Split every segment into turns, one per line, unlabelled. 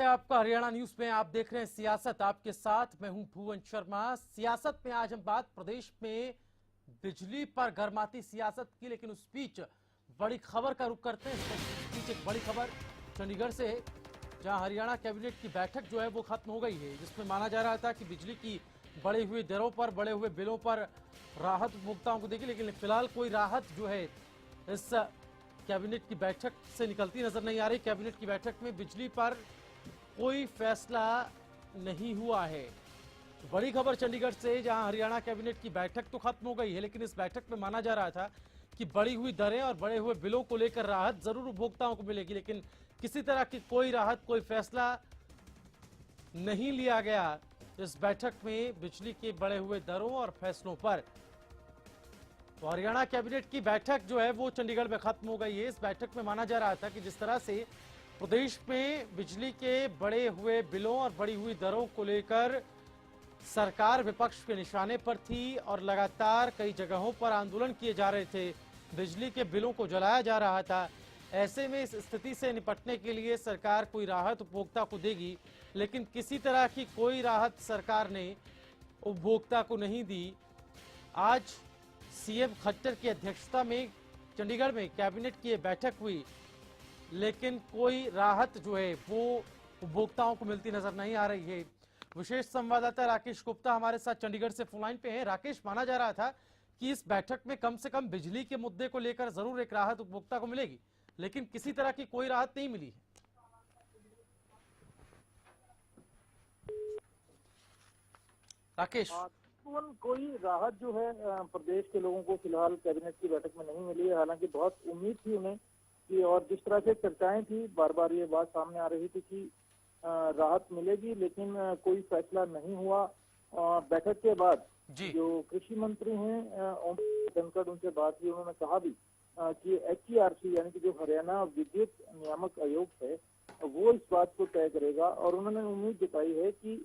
है आपका हरियाणा न्यूज में। आप देख रहे हैं सियासत, आपके साथ मैं हूं भुवन शर्मा। सियासत में आज हम बात प्रदेश में बिजली पर गर्माती सियासत की, लेकिन उस बीच बड़ी खबर का रुख करते हैं। इस बीच एक बड़ी खबर चंडीगढ़ से, जहां हरियाणा कैबिनेट की बैठक जो है वो खत्म हो गई है, जिसमें माना जा रहा था कि बिजली की बढ़ी हुई दरों पर, बढ़े हुए बिलों पर राहत उपभोक्ताओं को देगी, लेकिन फिलहाल कोई राहत जो है इस कैबिनेट की बैठक से निकलती नजर नहीं आ रही। कैबिनेट की बैठक में बिजली पर कोई फैसला नहीं हुआ है। बड़ी खबर चंडीगढ़ से, जहां हरियाणा कैबिनेट की बैठक तो खत्म हो गई है, लेकिन इस बैठक में माना जा रहा था कि बढ़ी हुई दरें और बढ़े हुए बिलों को लेकर राहत जरूर उपभोक्ताओं को मिलेगी, लेकिन किसी तरह की कोई राहत, कोई फैसला नहीं लिया गया इस बैठक में बिजली के बढ़े हुए दरों और फैसलों पर। तो हरियाणा कैबिनेट की बैठक जो है वो चंडीगढ़ में खत्म हो गई है। इस बैठक में माना जा रहा था कि जिस तरह से प्रदेश में बिजली के बढ़े हुए बिलों और बढ़ी हुई दरों को लेकर सरकार विपक्ष के निशाने पर थी और लगातार कई जगहों पर आंदोलन किए जा रहे थे, बिजली के बिलों को जलाया जा रहा था। ऐसे में इस स्थिति से निपटने के लिए सरकार कोई राहत उपभोक्ता को देगी, लेकिन किसी तरह की कोई राहत सरकार ने उपभोक्ता को नहीं दी। आज सीएम खट्टर की अध्यक्षता में चंडीगढ़ में कैबिनेट की बैठक हुई, लेकिन कोई राहत जो है वो उपभोक्ताओं को मिलती नजर नहीं आ रही है। विशेष संवाददाता राकेश गुप्ता हमारे साथ चंडीगढ़ से फोन लाइन पे हैं। राकेश, माना जा रहा था कि इस बैठक में कम से कम बिजली के मुद्दे को लेकर जरूर एक राहत उपभोक्ता को मिलेगी, लेकिन किसी तरह की कोई राहत नहीं मिली है। राकेश,
कोई राहत जो है प्रदेश के लोगों को फिलहाल कैबिनेट की बैठक में नहीं मिली है। हालांकि बहुत उम्मीद थी उन्हें कि, और जिस तरह से चर्चाएं थी, बार बार ये बात सामने आ रही थी कि राहत मिलेगी, लेकिन कोई फैसला नहीं हुआ। बैठक के बाद जो कृषि मंत्री हैं ओम धनखड़, उनसे बात हुई, उन्होंने कहा भी कि HERC यानी कि जो हरियाणा विद्युत नियामक आयोग है वो इस बात को तय करेगा, और उन्होंने उम्मीद जताई है कि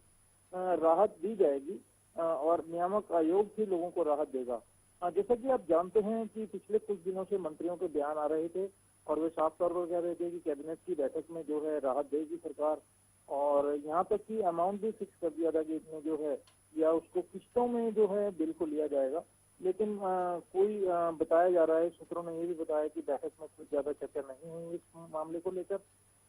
राहत दी जाएगी और नियामक आयोग ही लोगों को राहत देगा। जैसा कि आप जानते हैं कि पिछले कुछ दिनों से मंत्रियों के बयान आ रहे थे और वे साफ तौर पर कह रहे थे कि कैबिनेट की बैठक में जो है राहत देगी सरकार, और यहाँ तक कि अमाउंट भी फिक्स कर दिया था कि इसमें जो है या उसको किस्तों में जो है बिल को लिया जाएगा। लेकिन कोई बताया जा रहा है, सूत्रों ने ये भी बताया कि बैठक में कुछ ज्यादा चर्चा नहीं हुई इस मामले को लेकर,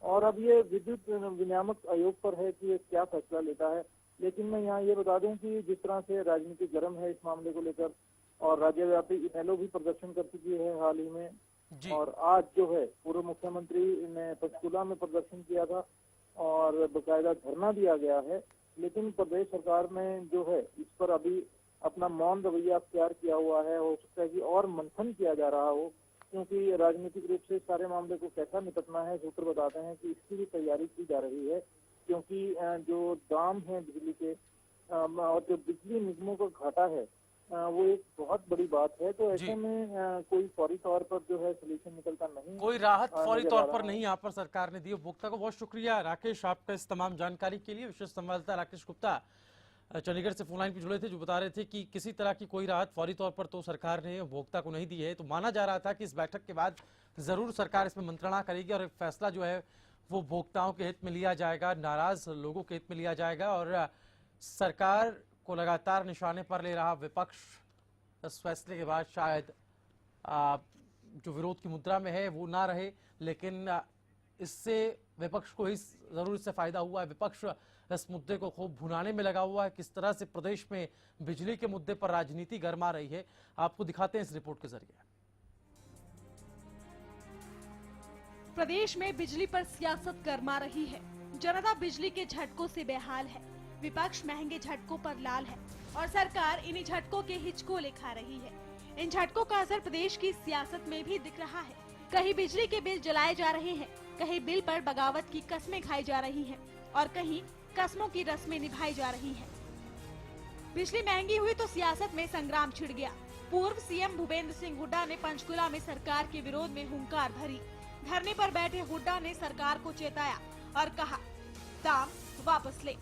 और अब ये विद्युत विनियामक आयोग पर है कि ये क्या फैसला लेता है। लेकिन मैं यहाँ ये बता दूं कि जिस तरह से राजनीति गर्म है इस मामले को लेकर, और राज्यव्यापी इनेलो भी प्रदर्शन कर चुकी है हाल ही में, और आज जो है पूर्व मुख्यमंत्री ने पंचकूला में प्रदर्शन किया था और बकायदा धरना दिया गया है। लेकिन प्रदेश सरकार ने जो है इस पर अभी अपना मौन रवैया अख्तियार किया हुआ है। हो सकता है कि और मंथन किया जा रहा हो, क्योंकि राजनीतिक रूप से सारे मामले को कैसा निपटना है सूत्र बताते हैं कि इसकी भी तैयारी की जा रही है, क्योंकि जो दाम है बिजली के और जो बिजली निगमों का घाटा है वो एक बहुत बड़ी बात है। तो ऐसे में कोई फौरी तौर पर जो है सोल्यूशन निकलता नहीं, कोई
राहत फौरी तौर पर नहीं यहाँ पर सरकार ने दी उपभोक्ता को। बहुत शुक्रिया राकेश आपका इस तमाम जानकारी के लिए। विशेष संवाददाता राकेश गुप्ता चंडीगढ़ से फोन लाइन पर जुड़े थे, जो बता रहे थे कि किसी तरह की कोई राहत फौरी तौर पर तो सरकार ने उपभोक्ता को नहीं दी है। तो माना जा रहा था कि इस बैठक के बाद जरूर सरकार इसमें मंत्रणा करेगी और एक फैसला जो है वो उपभोक्ताओं के हित में लिया जाएगा, नाराज लोगों के हित में लिया जाएगा, और सरकार को लगातार निशाने पर ले रहा विपक्ष इस फैसले के बाद शायद जो विरोध की मुद्रा में है वो ना रहे, लेकिन इससे विपक्ष को ही जरूर इससे फायदा हुआ है। विपक्ष इस मुद्दे को खूब भुनाने में लगा हुआ है। किस तरह से प्रदेश में बिजली के मुद्दे पर राजनीति गरमा रही है, आपको दिखाते हैं इस रिपोर्ट के जरिए।
प्रदेश में बिजली पर सियासत गरमा रही है। जनता बिजली के झटकों से बेहाल है, विपक्ष महंगे झटकों पर लाल है और सरकार इन्हीं झटकों के हिचकोले खा रही है। इन झटकों का असर प्रदेश की सियासत में भी दिख रहा है। कहीं बिजली के बिल जलाए जा रहे हैं, कहीं बिल पर बगावत की कस्में खाई जा रही हैं और कहीं कस्मों की रस्में निभाई जा रही हैं। बिजली महंगी हुई तो सियासत में संग्राम छिड़ गया। पूर्व सीएम भूपेंद्र सिंह हुड्डा ने पंचकूला में सरकार के विरोध में हुंकार भरी। धरने पर बैठे हुड्डा ने सरकार को चेताया और कहा, दाम वापस ले।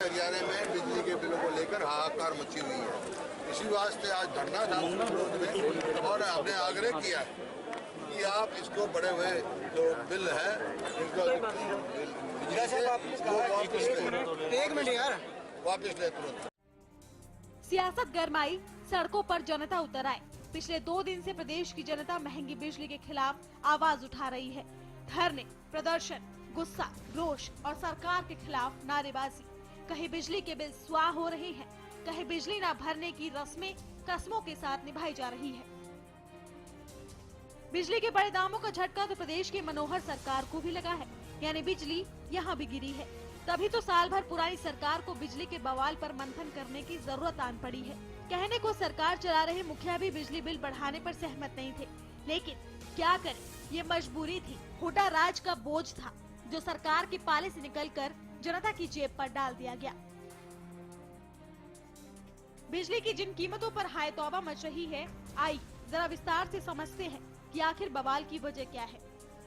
हरियाणा में बिजली के बिलों को लेकर हाहाकार मची हुई है, इसी वास्ते आज धरना था विरोध में, और हमने आग्रह किया है कि आप इसको बढ़े हुए जो बिल है इनको
एक मिनट यार,
वापस ले तुरंत।
सियासत गरमाई, सड़कों पर जनता उतर आए। पिछले 2 दिन से प्रदेश की जनता महंगी बिजली के खिलाफ आवाज उठा रही है। धरने, प्रदर्शन, गुस्सा, रोष और सरकार के खिलाफ नारेबाजी। कहीं बिजली के बिल स्वाह हो रहे हैं, कहीं बिजली न भरने की रस्में कस्मों के साथ निभाई जा रही है। बिजली के बड़े दामों का झटका तो प्रदेश की मनोहर सरकार को भी लगा है, यानी बिजली यहाँ भी गिरी है। तभी तो साल भर पुरानी सरकार को बिजली के बवाल पर मंथन करने की जरूरत आन पड़ी है। कहने को सरकार चला रहे मुखिया भी बिजली बिल बढ़ाने पर सहमत नहीं थे, लेकिन क्या करें, ये मजबूरी थी। हुड्डा राज का बोझ था जो सरकार के पाले से निकलकर जनता की जेब पर डाल दिया गया। बिजली की जिन कीमतों पर हाय तौबा मच रही है, आई जरा विस्तार से समझते हैं कि आखिर बवाल की वजह क्या है।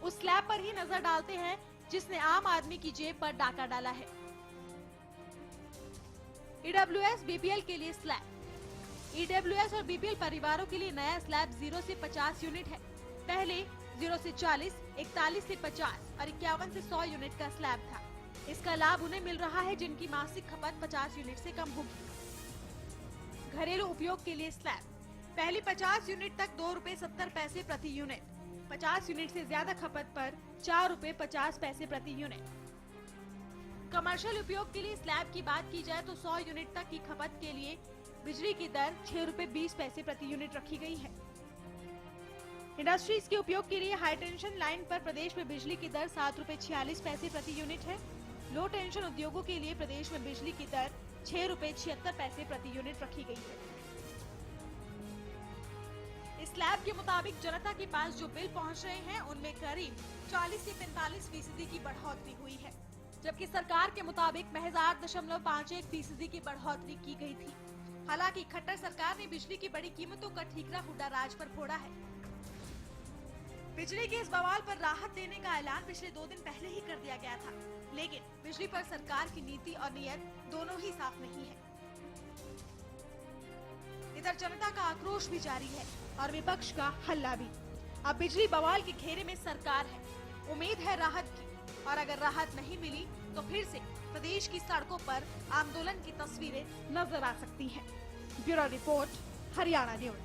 उस स्लैब पर ही नजर डालते हैं जिसने आम आदमी की जेब पर डाका डाला है। ईडब्ल्यूएस बीपीएल के लिए स्लैब। ईडब्ल्यूएस और बीपीएल परिवारों के लिए नया स्लैब 0 से 50 यूनिट है। पहले 0 से 40, 41 से 50 और 51 से 100 यूनिट का स्लैब था। इसका लाभ उन्हें मिल रहा है जिनकी मासिक खपत 50 यूनिट से कम होगी। घरेलू उपयोग के लिए स्लैब। पहली 50 यूनिट तक 2 रुपए 70 पैसे प्रति यूनिट। 50 यूनिट से ज्यादा खपत पर 4 रुपए 50 पैसे प्रति यूनिट। कमर्शियल उपयोग के लिए स्लैब की बात की जाए तो 100 यूनिट तक की खपत के लिए बिजली की दर 6 रुपए 20 पैसे प्रति यूनिट रखी गई है। इंडस्ट्रीज के उपयोग के लिए हाई टेंशन लाइन पर प्रदेश में बिजली की दर 7 रुपए 46 पैसे प्रति यूनिट है। लो टेंशन उद्योगों के लिए प्रदेश में बिजली की दर 6 रुपए 76 पैसे प्रति यूनिट रखी गई है। इस स्लैब के मुताबिक जनता के पास जो बिल पहुंच रहे हैं उनमें करीब 40 से 45% की बढ़ोतरी हुई है, जबकि सरकार के मुताबिक महज 8.51% की बढ़ोतरी की गई थी। हालांकि खट्टर सरकार ने बिजली की बड़ी कीमतों का ठीकरा हुड्डा राज पर फोड़ा है। बिजली के इस बवाल पर राहत देने का ऐलान पिछले 2 दिन पहले ही कर दिया गया था, लेकिन बिजली पर सरकार की नीति और नीयत दोनों ही साफ नहीं है। इधर जनता का आक्रोश भी जारी है और विपक्ष का हल्ला भी। अब बिजली बवाल के घेरे में सरकार है, उम्मीद है राहत की, और अगर राहत नहीं मिली तो फिर से प्रदेश की सड़कों पर आंदोलन की तस्वीरें नजर आ सकती हैं। Bureau report, Haryana news.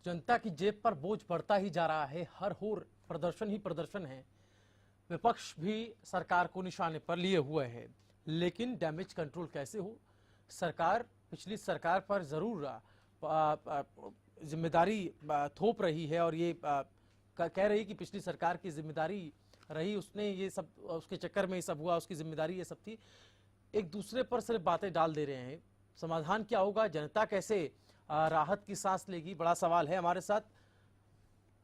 जनता की जेब पर बोझ बढ़ता ही जा रहा है, हर होर प्रदर्शन ही प्रदर्शन है। विपक्ष भी सरकार को निशाने पर लिए हुए है, लेकिन डैमेज कंट्रोल कैसे हो? सरकार पिछली सरकार पर जरूर जिम्मेदारी थोप रही है और ये कह रही कि पिछली सरकार की जिम्मेदारी रही, उसने ये सब, उसके चक्कर में ये सब हुआ, उसकी जिम्मेदारी ये सब थी। एक दूसरे पर सिर्फ बातें डाल दे रहे हैं। समाधान क्या होगा? जनता कैसे राहत की सांस लेगी? बड़ा सवाल है। हमारे साथ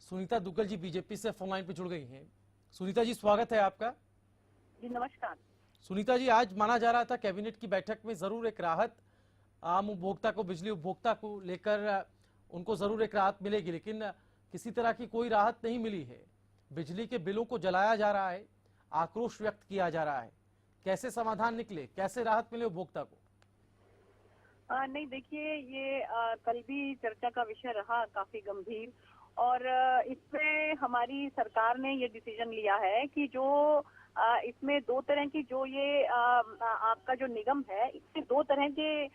सुनीता दुग्गल जी बीजेपी से फोन लाइन पे जुड़ गई हैं। सुनीता जी, स्वागत है आपका।
जी नमस्कार।
सुनीता जी, आज माना जा रहा था कैबिनेट की बैठक में जरूर एक राहत आम उपभोक्ता को, बिजली उपभोक्ता को लेकर उनको जरूर एक राहत मिलेगी, लेकिन किसी तरह की कोई राहत नहीं मिली है। बिजली के बिलों को जलाया जा रहा है, आक्रोश व्यक्त किया जा रहा है। कैसे समाधान निकले, कैसे राहत मिले उपभोक्ता को?
नहीं, देखिए, ये कल भी चर्चा का विषय रहा, काफी गंभीर, और इसमें हमारी सरकार ने ये डिसीजन लिया है कि जो इसमें 2 तरह की, जो ये आपका जो निगम है, इसमें 2 तरह के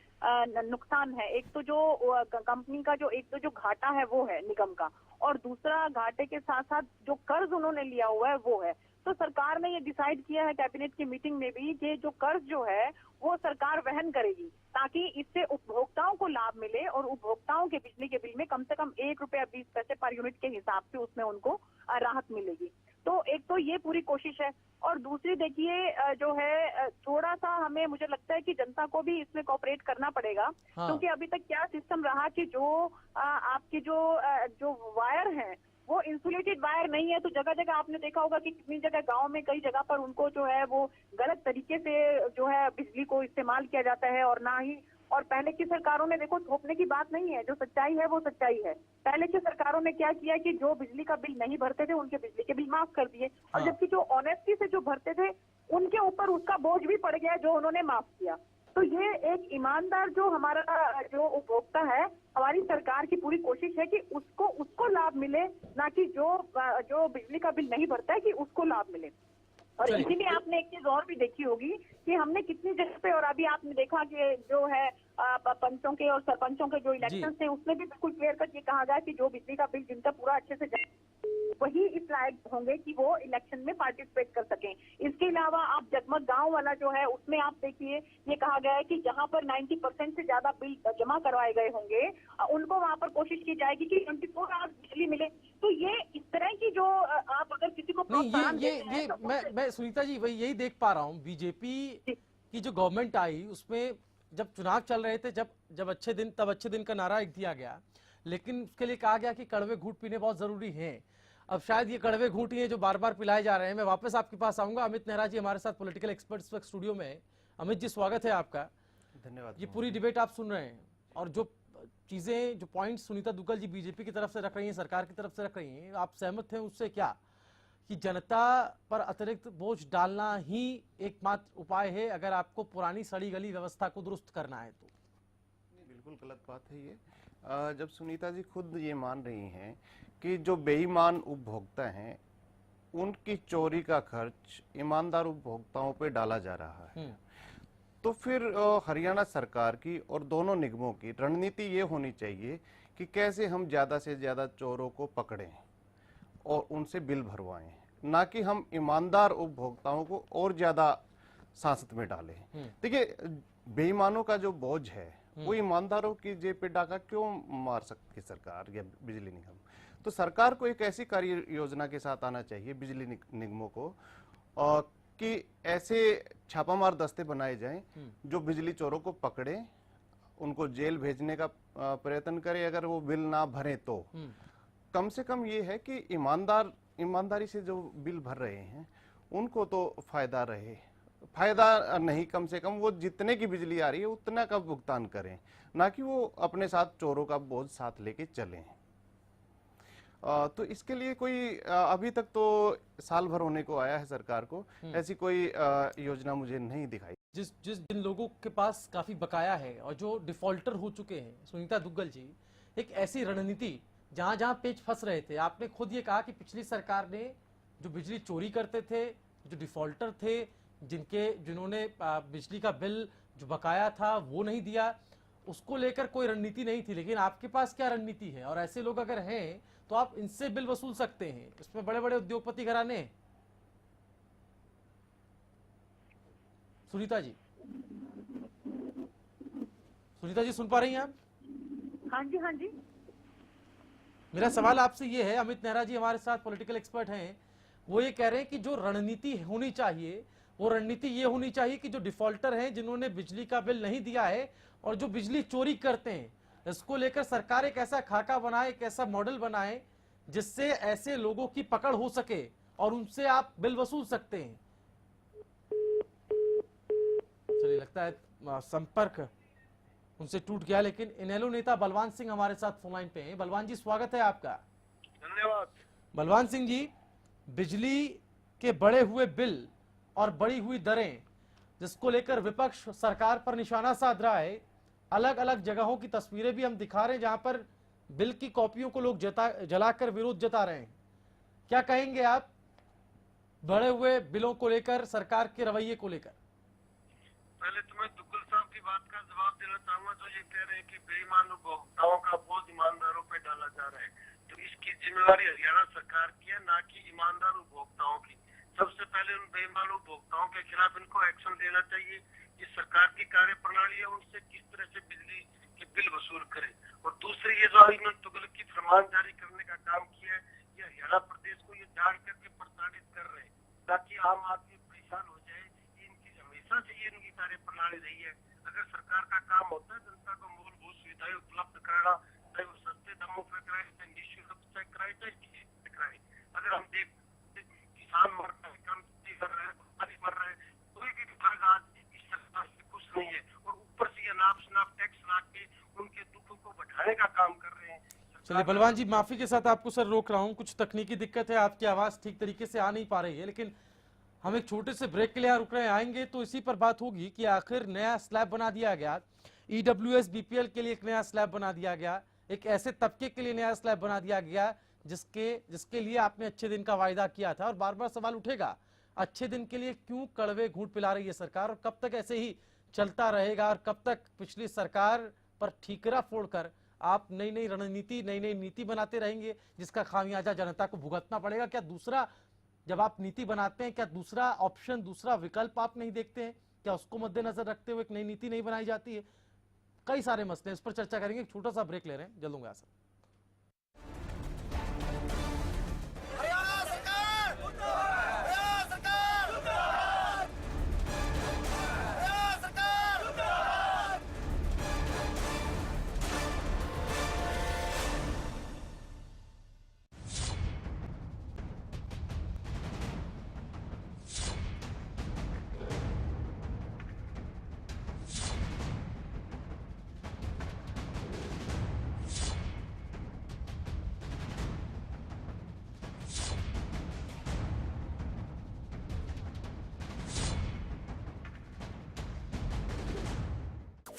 नुकसान है। एक तो जो कंपनी का जो, एक तो जो घाटा है वो है निगम का, और दूसरा घाटे के साथ साथ जो कर्ज उन्होंने लिया हुआ है वो है। तो सरकार ने ये डिसाइड किया है कैबिनेट की मीटिंग में भी कि जो कर्ज जो है वो सरकार वहन करेगी, ताकि इससे उपभोक्ताओं को लाभ मिले और उपभोक्ताओं के बिजली के बिल में कम से कम 1 रुपया 20 पैसे पर यूनिट के हिसाब से उसमें उनको राहत मिलेगी। तो एक तो ये पूरी कोशिश है, और दूसरी देखिए जो है, थोड़ा सा हमें, मुझे लगता है कि जनता को भी इसमें कोऑपरेट करना पड़ेगा। हाँ। क्योंकि अभी तक क्या सिस्टम रहा कि जो आपके जो वायर हैं वो इंसुलेटेड वायर नहीं है, तो जगह जगह आपने देखा होगा कि कितनी जगह गांव में कई जगह पर उनको जो है वो गलत तरीके से जो है बिजली को इस्तेमाल किया जाता है। और ना ही, और पहले की सरकारों ने, देखो, थोपने की बात नहीं है, जो सच्चाई है वो सच्चाई है। पहले की सरकारों ने क्या किया कि जो बिजली का बिल नहीं भरते थे उनके बिजली के बिल माफ कर दिए, और जबकि जो ऑनेस्टी से जो भरते थे उनके ऊपर उसका बोझ भी पड़ गया जो उन्होंने माफ किया। तो ये एक ईमानदार जो हमारा जो उपभोक्ता है, हमारी सरकार की पूरी कोशिश है कि उसको लाभ मिले, ना कि जो बिजली का बिल नहीं भरता है कि उसको लाभ मिले। और इसीलिए आपने एक चीज और भी देखी होगी कि हमने कितनी जगह पे, और अभी आपने देखा कि जो है पंचों के और सरपंचों के जो इलेक्शन थे उसमें भी बिल्कुल क्लियर कट ये कहा गया कि जो बिजली का बिल जिनका पूरा अच्छे से वही इस लायक होंगे कि वो इलेक्शन में पार्टिसिपेट कर सकें। इसके अलावा आप जगमग गांव वाला जो है उसमें आप देखिए ये कहा गया है कि जहां पर 90% से ज्यादा बिल जमा करवाए गए होंगे उनको वहां पर कोशिश की जाएगी कि 24 आवर्स बिजली मिले। तो ये इस तरह की जो आप अगर किसी को
नहीं, ये मैं सुनीता जी वही यही देख पा रहा हूँ। बीजेपी की जो गवर्नमेंट आई उसमें जब चुनाव चल रहे थे, जब अच्छे दिन का नारा एक दिया गया, लेकिन उसके लिए कहा गया कि कड़वे घूंट पीने बहुत जरूरी हैं। अब शायद ये कड़वे घूंट ही हैं जो बार बार पिलाए जा रहे हैं। मैं वापस आपके पास आऊंगा। अमित नेहरा जी हमारे साथ पॉलिटिकल एक्सपर्ट इस वक्त स्टूडियो में है। अमित जी स्वागत है आपका।
धन्यवाद।
ये पूरी डिबेट आप सुन रहे हैं और जो चीजें, जो पॉइंट सुनीता दुग्गल जी बीजेपी की तरफ से रख रही हैं, सरकार की तरफ से रख रही हैं, आप सहमत हैं उससे? क्या कि जनता पर अतिरिक्त बोझ डालना ही एकमात्र उपाय है अगर आपको पुरानी सड़ी गली व्यवस्था को दुरुस्त करना है? तो
बिल्कुल गलत बात है ये। जब सुनीता जी खुद ये मान रही हैं कि जो बेईमान उपभोक्ता हैं उनकी चोरी का खर्च ईमानदार उपभोक्ताओं पे डाला जा रहा है, तो फिर हरियाणा सरकार की और दोनों निगमों की रणनीति ये होनी चाहिए कि कैसे हम ज्यादा से ज्यादा चोरों को पकड़ें और उनसे बिल भरवाएं, ना कि हम ईमानदार उपभोक्ताओं को और ज्यादा सांसत में डालें। देखिए, बेईमानों का जो बोझ है वो ईमानदारों की जेब पे डाका क्यों मार सकती सरकार या बिजली निगम? तो सरकार को एक ऐसी कार्य योजना के साथ आना चाहिए बिजली निगमों को, कि ऐसे छापामार दस्ते बनाए जाएं जो बिजली चोरों को पकड़े, उनको जेल भेजने का प्रयत्न करे अगर वो बिल ना भरें तो। कम से कम ये है कि ईमानदारी से जो बिल भर रहे हैं उनको तो फायदा रहे, फायदा नहीं, कम से कम वो जितने की बिजली आ रही है उतना का भुगतान करें, ना कि वो अपने साथ चोरों का बोझ साथ लेके चलें। तो इसके लिए कोई अभी तक तो साल भर होने को आया है सरकार को, ऐसी कोई योजना मुझे नहीं दिखाई।
जिन लोगों के पास काफी बकाया है और जो डिफॉल्टर हो चुके हैं, सुनीता दुग्गल जी, एक ऐसी रणनीति जहां जहां पेच फंस रहे थे, आपने खुद ये कहा कि पिछली सरकार ने जो बिजली चोरी करते थे, जो डिफॉल्टर थे, जिन्होंने बिजली का बिल जो बकाया था वो नहीं दिया, उसको लेकर कोई रणनीति नहीं थी। लेकिन आपके पास क्या रणनीति है? और ऐसे लोग अगर हैं तो आप इनसे बिल वसूल सकते हैं। इसमें बड़े बड़े उद्योगपति घराने हैं। सुनीता जी सुन पा रही हैं आप?
हाँ जी, हाँ जी।
मेरा सवाल आपसे ये है, अमित नेहरा जी हमारे साथ पॉलिटिकल एक्सपर्ट हैं, वो ये कह रहे हैं कि जो रणनीति होनी चाहिए वो रणनीति ये होनी चाहिए कि जो डिफॉल्टर हैं, जिन्होंने बिजली का बिल नहीं दिया है और जो बिजली चोरी करते हैं, इसको लेकर सरकार एक ऐसा खाका बनाए, एक ऐसा मॉडल बनाए जिससे ऐसे लोगों की पकड़ हो सके और उनसे आप बिल वसूल सकते हैं। चलिए, लगता है संपर्क उनसे टूट गया, लेकिन इनेलो नेता बलवान सिंह हमारे साथ फोन लाइन पे हैं। बलवान जी स्वागत है आपका।
धन्यवाद।
बलवान सिंह जी, बिजली के बढ़े हुए बिल और बढ़ी हुई दरें, जिसको लेकर विपक्ष सरकार पर निशाना साध रहा है, अलग अलग जगहों की तस्वीरें भी हम दिखा रहे हैं जहां पर बिल की कॉपियों को लोग जलाकर विरोध जता रहे हैं। क्या कहेंगे आप बढ़े हुए बिलों को लेकर, सरकार के रवैये को लेकर?
पहले तो मैं दुग्गल साहब की बात का जवाब देना चाहूंगा, जो ये कह रहे हैं कि बेईमान उपभोक्ताओं का बोझ ईमानदारों पे डाला जा रहा है, तो इसकी जिम्मेवारी हरियाणा सरकार की है, ना कि ईमानदार उपभोक्ताओं की। सबसे पहले उन बेईमान उपभोक्ताओं के खिलाफ इनको एक्शन लेना चाहिए। ये सरकार की कार्य प्रणाली है, उनसे किस तरह से बिजली के बिल वसूल करे। और दूसरी, ये जो इन्होंने तुगलक की फरमान जारी करने का काम किया है, ये हरियाणा प्रदेश को ये जान करके प्रताड़ित कर रहे हैं ताकि आम आदमी परेशान हो जाए। इनकी हमेशा से ये इनकी कार्य प्रणाली रही है। अगर सरकार का काम होता है जनता को मूलभूत सुविधाएं उपलब्ध कराना, चाहे वो सस्ते दामों पर कराए, चाहे निःशुल्क से कराए, चाहे कराए। अगर हम देख किसान मर रहे हैं, कर्मचारी कर रहे हैं, व्यापारी मर रहे हैं, कोई भी विभाग आज इस सरकार से खुश नहीं है और ऊपर से ये नाप शनाप टैक्स ला के उनके दुखों को बढ़ाने का काम कर रहे हैं।
चलिए बलवान जी, माफी के साथ आपको सर रोक रहा हूं, कुछ तकनीकी दिक्कत है, आपकी आवाज ठीक तरीके से आ नहीं पा रही है, लेकिन हम एक छोटे से ब्रेक के लिए यहाँ रुक रहे हैं, आएंगे तो इसी पर बात होगी कि आखिर नया स्लैब बना दिया गया, ईडब्ल्यूएस बीपीएल के लिए एक नया स्लैब बना दिया गया, एक ऐसे तबके के लिए नया स्लैब बना दिया गया जिसके लिए आपने अच्छे दिन का वायदा किया था। और बार बार सवाल उठेगा, अच्छे दिन के लिए क्यों कड़वे घूंट पिला रही है सरकार, और कब तक ऐसे ही चलता रहेगा, और कब तक पिछली सरकार पर ठीकरा फोड़कर आप नई नई रणनीति, नई नई नीति बनाते रहेंगे जिसका खामियाजा जनता को भुगतना पड़ेगा। क्या दूसरा, जब आप नीति बनाते हैं, क्या दूसरा ऑप्शन, दूसरा विकल्प आप नहीं देखते हैं? क्या उसको मद्देनजर रखते हुए एक नई नीति नहीं बनाई जाती है? कई सारे मसले, इस पर चर्चा करेंगे। एक छोटा सा ब्रेक ले रहे हैं, जल्द होंगे सर।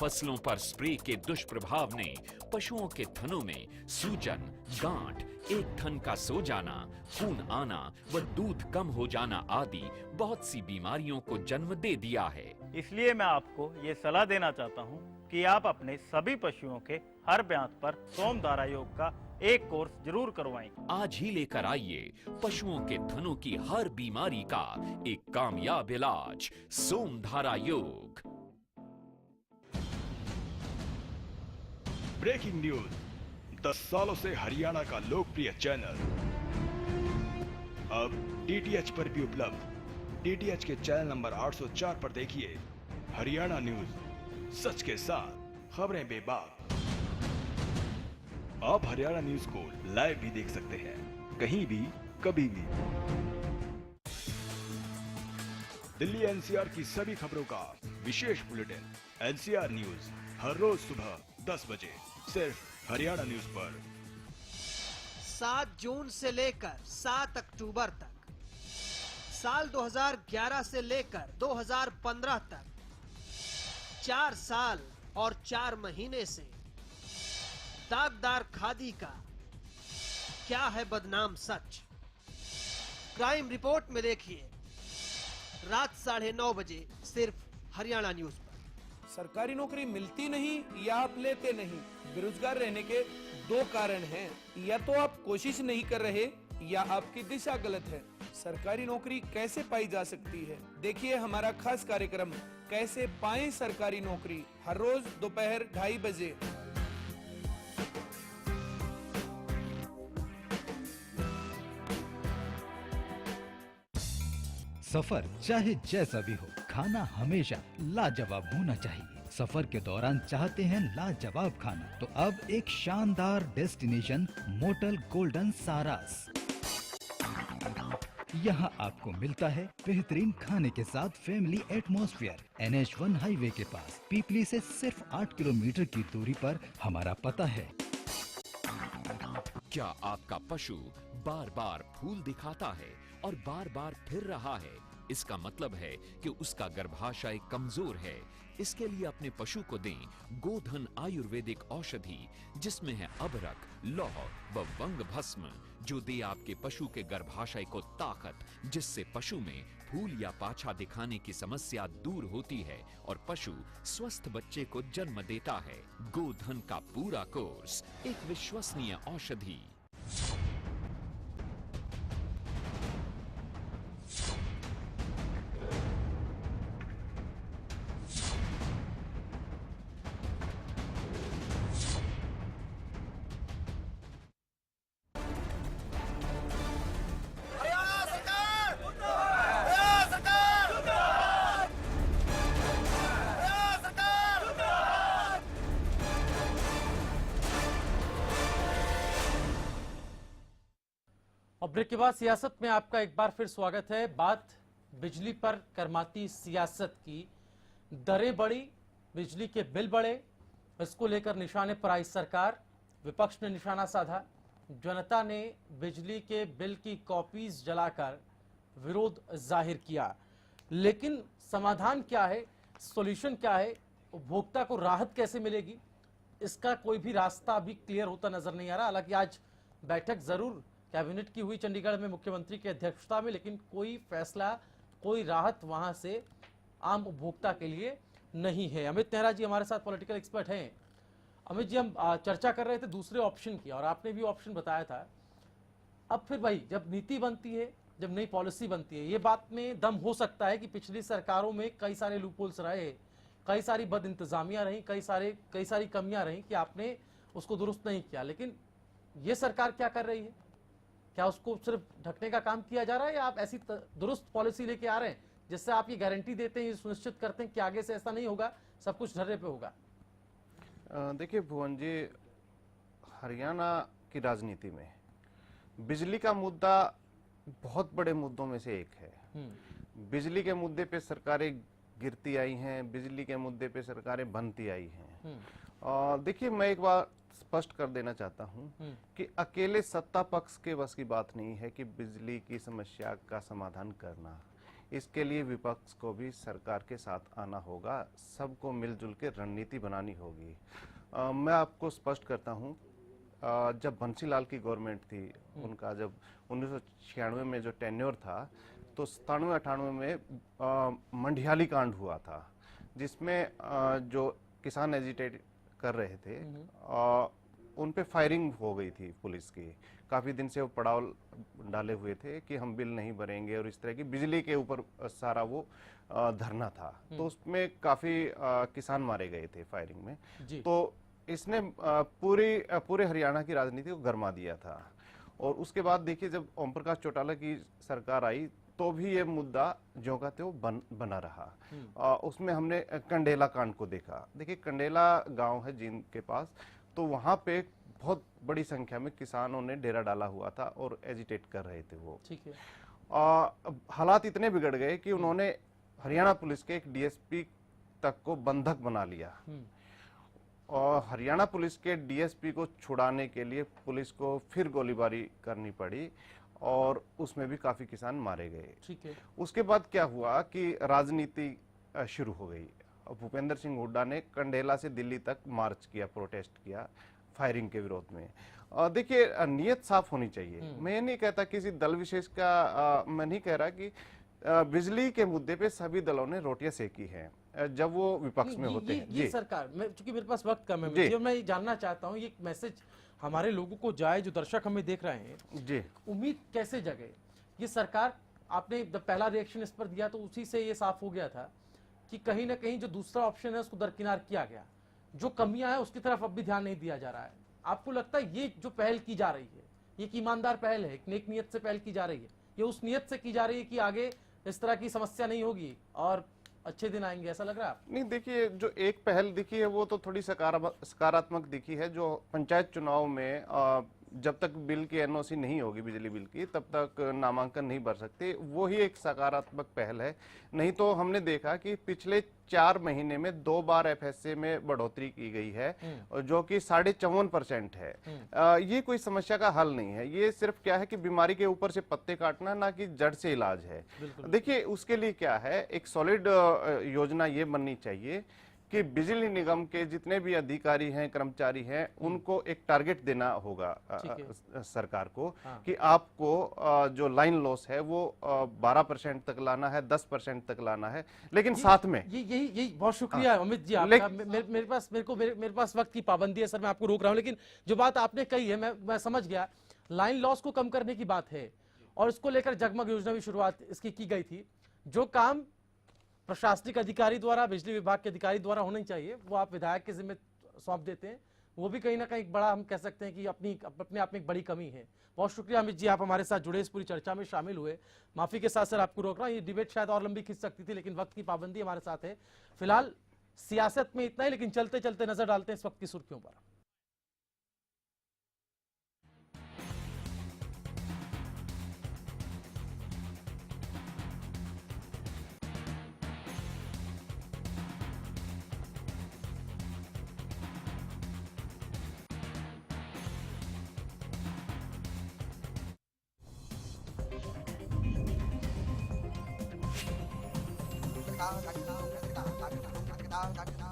फसलों पर स्प्रे के दुष्प्रभाव ने पशुओं के थनों में सूजन, गांठ, एक थन का सो जाना, खून आना व दूध कम हो जाना आदि बहुत सी बीमारियों को जन्म दे दिया है।
इसलिए मैं आपको ये सलाह देना चाहता हूँ कि आप अपने सभी पशुओं के हर ब्यांत पर सोमधारा योग का एक कोर्स जरूर करवाएं।
आज ही लेकर आइए पशुओं के थनों की हर बीमारी का एक कामयाब इलाज, सोमधारा योग।
ब्रेकिंग न्यूज, 10 सालों से हरियाणा का लोकप्रिय चैनल अब डीटीएच पर भी उपलब्ध। डीटीएच के चैनल नंबर 804 पर देखिए हरियाणा न्यूज, सच के साथ, खबरें बेबाक। आप हरियाणा न्यूज को लाइव भी देख सकते हैं, कहीं भी, कभी भी। दिल्ली एनसीआर की सभी खबरों का विशेष बुलेटिन एनसीआर न्यूज हर रोज सुबह 10 बजे सिर्फ हरियाणा न्यूज पर।
7 जून से लेकर 7 अक्टूबर तक, साल 2011 से लेकर 2015 तक, 4 साल और 4 महीने से दागदार खादी का क्या है बदनाम सच। क्राइम रिपोर्ट में देखिए रात 9:30 बजे सिर्फ हरियाणा न्यूज पर।
सरकारी नौकरी मिलती नहीं या आप लेते नहीं, बेरोजगार रहने के 2 कारण हैं। या तो आप कोशिश नहीं कर रहे या आपकी दिशा गलत है। सरकारी नौकरी कैसे पाई जा सकती है, देखिए हमारा खास कार्यक्रम कैसे पाएं सरकारी नौकरी, हर रोज दोपहर 2:30 बजे।
सफर चाहे जैसा भी हो, खाना हमेशा लाजवाब होना चाहिए। सफर के दौरान चाहते हैं लाजवाब खाना, तो अब एक शानदार डेस्टिनेशन मोटल गोल्डन सारास। यहाँ आपको मिलता है बेहतरीन खाने के साथ फैमिली एटमॉस्फेयर। NH1 हाईवे के पास पीपली से सिर्फ 8 किलोमीटर की दूरी पर हमारा पता है।
क्या आपका पशु बार बार फूल दिखाता है और बार बार फिर रहा है? इसका मतलब है कि उसका गर्भाशय कमजोर है। इसके लिए अपने पशु को दें गोधन आयुर्वेदिक औषधि, जिसमें है अबरक, लौह व वंग भस्म, जो दे आपके पशु के गर्भाशय को ताकत, जिससे पशु में फूल या पाछा दिखाने की समस्या दूर होती है और पशु स्वस्थ बच्चे को जन्म देता है। गोधन का पूरा कोर्स, एक विश्वसनीय औषधि।
और ब्रेक के बाद सियासत में आपका एक बार फिर स्वागत है। बात बिजली पर करमाती सियासत की। दरें बढ़ी, बिजली के बिल बढ़े, इसको लेकर निशाने पर आई सरकार। विपक्ष ने निशाना साधा, जनता ने बिजली के बिल की कॉपीज जलाकर विरोध जाहिर किया। लेकिन समाधान क्या है, सॉल्यूशन क्या है, उपभोक्ता को राहत कैसे मिलेगी, इसका कोई भी रास्ता अभी क्लियर होता नजर नहीं आ रहा। हालांकि आज बैठक जरूर कैबिनेट की हुई चंडीगढ़ में मुख्यमंत्री की अध्यक्षता में, लेकिन कोई फैसला, कोई राहत वहां से आम उपभोक्ता के लिए नहीं है। अमित नेहरा जी हमारे साथ पॉलिटिकल एक्सपर्ट हैं। अमित जी, हम चर्चा कर रहे थे दूसरे ऑप्शन की और आपने भी ऑप्शन बताया था। अब फिर भाई जब नीति बनती है, जब नई पॉलिसी बनती है, ये बात में दम हो सकता है कि पिछली सरकारों में कई सारे लूपहोल्स रहे, कई सारी बद इंतजामियां रही, कई सारी कमियां रही कि आपने उसको दुरुस्त नहीं किया। लेकिन ये सरकार क्या कर रही है? क्या उसको सिर्फ ढकने का काम किया जा रहा है या आप ऐसी दुरुस्त पॉलिसी लेके आ रहे हैं जिससे आप ये गारंटी देते हैं, ये सुनिश्चित करते हैं कि आगे से ऐसा नहीं होगा, सब कुछ ढर्रे पे होगा?
देखिए भुवन जी, हरियाणा की राजनीति में बिजली का मुद्दा बहुत बड़े मुद्दों में से एक है। बिजली के मुद्दे पे सरकारें गिरती आई हैं, बिजली के मुद्दे पे सरकारें बनती आई हैं। देखिए, मैं एक बार स्पष्ट कर देना चाहता हूं कि अकेले सत्ता पक्ष के बस की बात नहीं है कि बिजली की समस्या का समाधान करना। इसके लिए विपक्ष को भी सरकार के साथ आना होगा, सबको मिलजुल के रणनीति बनानी होगी। मैं आपको स्पष्ट करता हूं, जब बंसीलाल की गवर्नमेंट थी, उनका जब 1996 में जो टेन्योर था, तो 97-98 में मंडियाली कांड हुआ था, जिसमें जो किसान एजिटेट कर रहे थे उन पे फायरिंग हो गई थी पुलिस की। काफी दिन से वो पड़ाव डाले हुए थे कि हम बिल नहीं भरेंगे और इस तरह की बिजली के ऊपर सारा वो धरना था। तो उसमें काफी किसान मारे गए थे फायरिंग में। तो इसने पूरे हरियाणा की राजनीति को गरमा दिया था। और उसके बाद देखिए, जब ओम प्रकाश चौटाला की सरकार आई तो भी ये मुद्दा ज्यों का त्यों बना रहा। उसमें हमने कंडेला कांड को देखा। देखिए, कंडेला गांव है जींद के पास, तो वहां पे बहुत बड़ी संख्या में किसानों ने डेरा डाला हुआ था और एजिटेट कर रहे थे वो।
ठीक है।
हालात इतने बिगड़ गए कि उन्होंने हरियाणा पुलिस के एक डीएसपी तक को बंधक बना लिया। और हरियाणा पुलिस के डीएसपी को छुड़ाने के लिए पुलिस को फिर गोलीबारी करनी पड़ी और उसमें भी काफी किसान मारे गए।
ठीक है। उसके
बाद क्या हुआ कि राजनीति शुरू हो गई। भूपेंद्र सिंह हुड्डा ने कंडेला से दिल्ली तक मार्च किया, प्रोटेस्ट किया फायरिंग के विरोध में। देखिए, नियत साफ होनी चाहिए। मैं ये नहीं कहता किसी दल विशेष का, मैं नहीं कह रहा कि बिजली के मुद्दे पे सभी दलों ने रोटियां सेकी हैं जब वो विपक्ष में होते हैं।
ये सरकार, चूंकि मेरे पास वक्त कम है, मैं ये जानना चाहता हूँ, ये मैसेज हमारे लोगों को जाए, जो दर्शक हमें देख रहे हैं
जी,
उम्मीद कैसे जगे? ये सरकार, आपने जब पहला रिएक्शन इस पर दिया तो उसी से ये साफ हो गया था कि कहीं ना कहीं जो दूसरा ऑप्शन है उसको दरकिनार किया गया, जो कमियां हैं उसकी तरफ अब भी ध्यान नहीं दिया जा रहा है। आपको लगता है ये जो पहल की जा रही है, ये एक ईमानदार पहल है, एक नेक नियत से पहल की जा रही है, ये उस नियत से की जा रही है कि आगे इस तरह की समस्या नहीं होगी और अच्छे दिन आएंगे, ऐसा लग रहा है?
नहीं, देखिए, जो एक पहल दिखी है वो तो थोड़ी सकारात्मक दिखी है। जो पंचायत चुनाव में जब तक बिल की एनओसी नहीं होगी बिजली बिल की, तब तक नामांकन नहीं भर सकते, वो ही एक सकारात्मक पहल है। नहीं तो हमने देखा कि पिछले 4 महीने में 2 बार एफएसए में बढ़ोतरी की गई है, जो कि 54% है। ये कोई समस्या का हल नहीं है, ये सिर्फ क्या है कि बीमारी के ऊपर से पत्ते काटना, ना कि जड़ से इलाज है। देखिए, उसके लिए क्या है, एक सॉलिड योजना ये बननी चाहिए कि बिजली निगम के जितने भी अधिकारी हैं, कर्मचारी हैं, उनको एक टारगेट देना होगा सरकार को। हाँ। कि आपको जो लाइन लॉस है वो 12% तक लाना है, 10% तक लाना है, लेकिन साथ में
यही बहुत शुक्रिया अमित जी आपका। मेरे पास वक्त की पाबंदी है सर, मैं आपको रोक रहा हूं, लेकिन जो बात आपने कही है मैं समझ गया। लाइन लॉस को कम करने की बात है और इसको लेकर जगमग योजना भी शुरुआत इसकी की गई थी। जो काम प्रशासनिक अधिकारी द्वारा, बिजली विभाग के अधिकारी द्वारा होना चाहिए, वो आप विधायक के जिम्मे सौंप देते हैं, वो भी कहीं ना कहीं बड़ा, हम कह सकते हैं कि अपने आप में एक बड़ी कमी है। बहुत शुक्रिया अमित जी, आप हमारे साथ जुड़े, इस पूरी चर्चा में शामिल हुए। माफी के साथ सर आपको रोक रहा हूं, ये डिबेट शायद और लंबी खिंच सकती थी, लेकिन वक्त की पाबंदी हमारे साथ है। फिलहाल सियासत में इतना ही, लेकिन चलते चलते नजर डालते हैं इस वक्त की सुर्खियों पर।
da da da da da da da da da